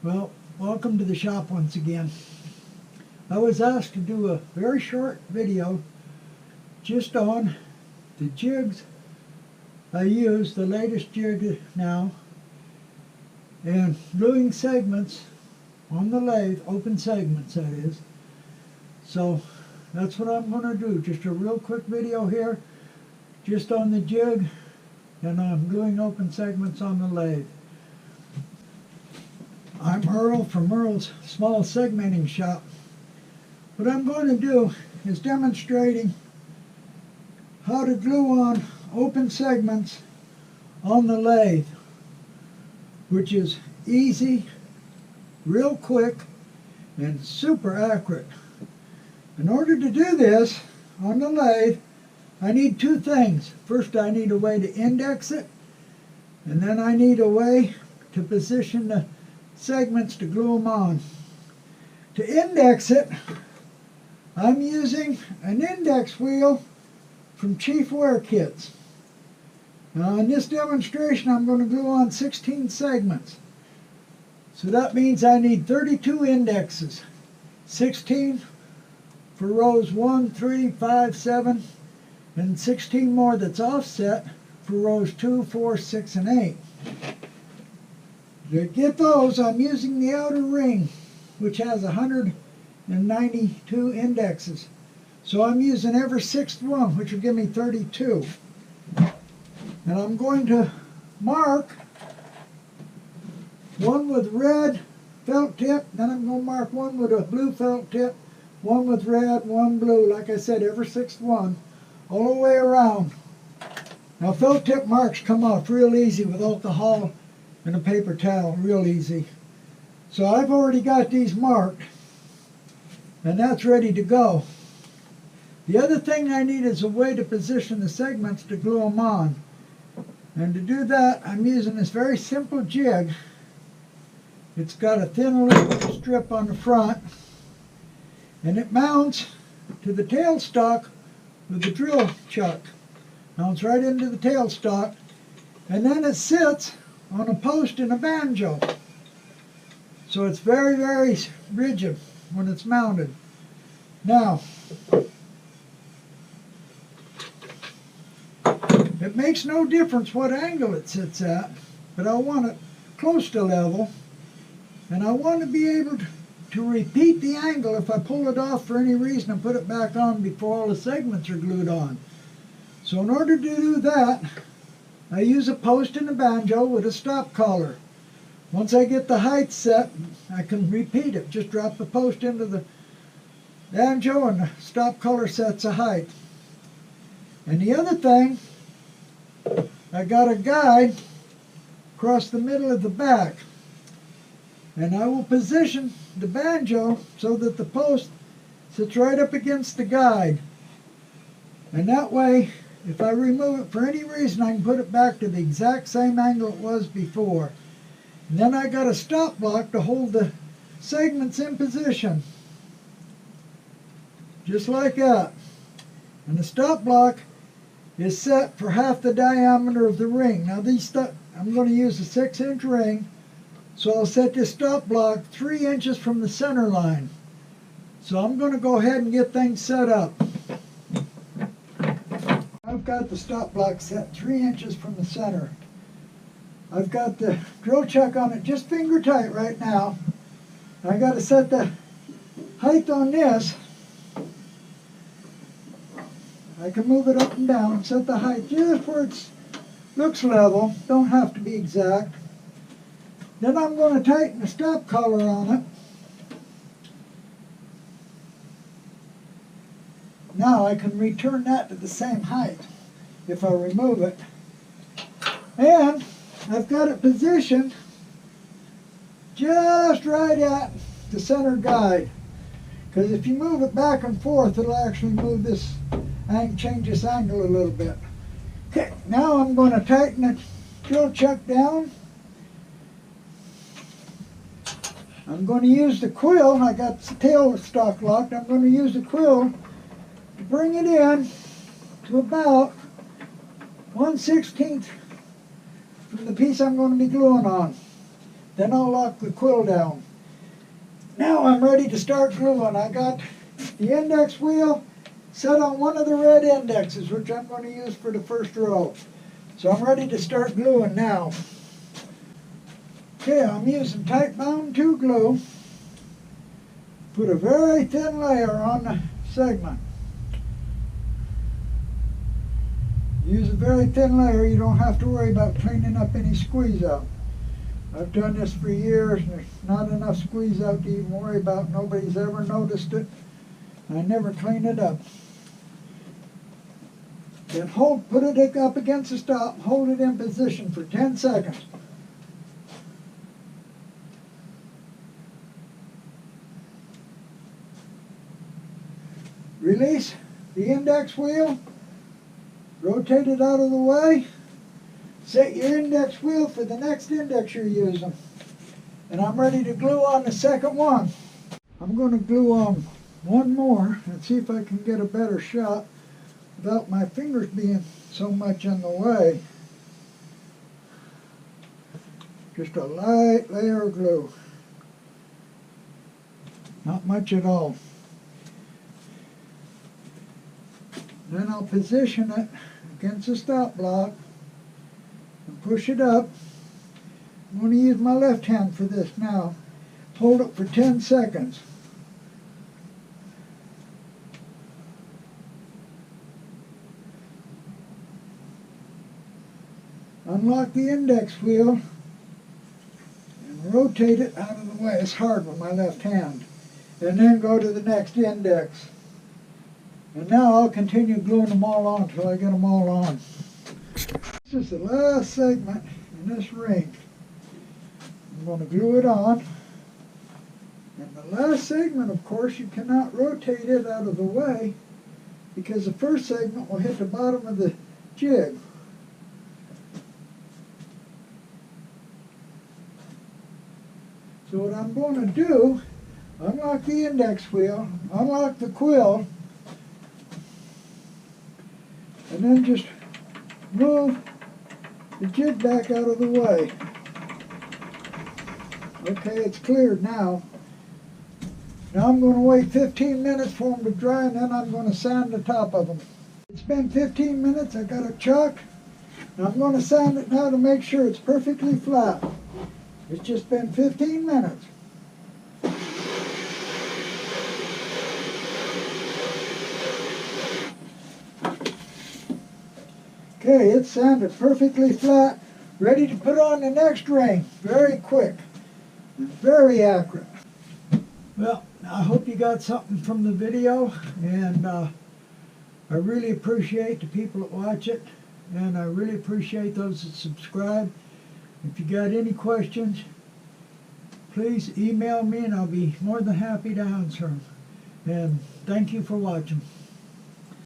Well, welcome to the shop once again. I was asked to do a very short video just on the jigs I use, the latest jig now, and gluing segments on the lathe, open segments that is. So that's what I'm going to do, just a real quick video here, just on the jig, and I'm gluing open segments on the lathe. I'm Earl from Earl's Small Segmenting Shop. What I'm going to do is demonstrating how to glue on open segments on the lathe, which is easy, real quick, and super accurate. In order to do this on the lathe, I need two things. First, I need a way to index it, and then I need a way to position the segments to glue them on. To index it, I'm using an index wheel from Chief Wear Kits. Now in this demonstration I'm going to glue on 16 segments. So that means I need 32 indexes. 16 for rows 1, 3, 5, 7, and 16 more that's offset for rows 2, 4, 6, and 8. To get those, I'm using the outer ring, which has 192 indexes. So I'm using every sixth one, which will give me 32. And I'm going to mark one with red felt tip, then I'm going to mark one with a blue felt tip, one with red, one blue, like I said, every sixth one, all the way around. Now felt tip marks come off real easy with alcohol and a paper towel, real easy. So I've already got these marked, and that's ready to go. The other thing I need is a way to position the segments to glue them on. And to do that, I'm using this very simple jig. It's got a thin aluminum strip on the front, and it mounts to the tailstock with the drill chuck. Mounts right into the tailstock, and then it sits on a post in a banjo. So it's very, very rigid when it's mounted. Now, it makes no difference what angle it sits at, but I want it close to level, and I want to be able to repeat the angle if I pull it off for any reason and put it back on before all the segments are glued on. So in order to do that, I use a post in a banjo with a stop collar. Once I get the height set, I can repeat it. Just drop the post into the banjo and the stop collar sets a height. And the other thing, I got a guide across the middle of the back. And I will position the banjo so that the post sits right up against the guide. And that way, if I remove it for any reason, I can put it back to the exact same angle it was before. And then I got a stop block to hold the segments in position. Just like that. And the stop block is set for half the diameter of the ring. Now I'm going to use a 6-inch ring, so I'll set this stop block 3 inches from the center line. So I'm going to go ahead and get things set up. I've got the stop block set 3 inches from the center. I've got the drill chuck on it just finger tight right now. I got to set the height on this. I can move it up and down, set the height just where it looks level, don't have to be exact. Then I'm going to tighten the stop collar on it. Now I can return that to the same height if I remove it. And I've got it positioned just right at the center guide. Because if you move it back and forth, it'll actually move this and change this angle a little bit. Okay, now I'm going to tighten the drill chuck down. I'm going to use the quill. I got the tail stock locked. I'm going to use the quill to bring it in to about 1/16 from the piece I'm going to be gluing on. Then I'll lock the quill down. Now I'm ready to start gluing. I got the index wheel set on one of the red indexes, which I'm going to use for the first row. So I'm ready to start gluing now. Okay, I'm using tight bound 2 glue. Put a very thin layer on the segment. Use a very thin layer, you don't have to worry about cleaning up any squeeze out. I've done this for years and there's not enough squeeze out to even worry about. Nobody's ever noticed it. I never clean it up. Then put it up against the stop, hold it in position for 10 seconds. Release the index wheel, rotate it out of the way, set your index wheel for the next index you're using. And I'm ready to glue on the second one. I'm going to glue on one more and see if I can get a better shot without my fingers being so much in the way. Just a light layer of glue. Not much at all. Then I'll position it against the stop block and push it up. I'm going to use my left hand for this now. Hold it for 10 seconds. Unlock the index wheel and rotate it out of the way. It's hard with my left hand. And then go to the next index. And now I'll continue gluing them all on until I get them all on. This is the last segment in this ring. I'm going to glue it on. And the last segment, of course, you cannot rotate it out of the way because the first segment will hit the bottom of the jig. So what I'm going to do, unlock the index wheel, unlock the quill, and then just move the jig back out of the way. Okay, it's cleared now. Now I'm going to wait 15 minutes for them to dry and then I'm going to sand the top of them. It's been 15 minutes, I got a chuck. Now I'm going to sand it now to make sure it's perfectly flat. It's just been 15 minutes. Okay, it's sanded perfectly flat, ready to put on the next ring. Very quick and very accurate. Well, I hope you got something from the video, and I really appreciate the people that watch it, and I really appreciate those that subscribe. If you got any questions, please email me and I'll be more than happy to answer them. And thank you for watching.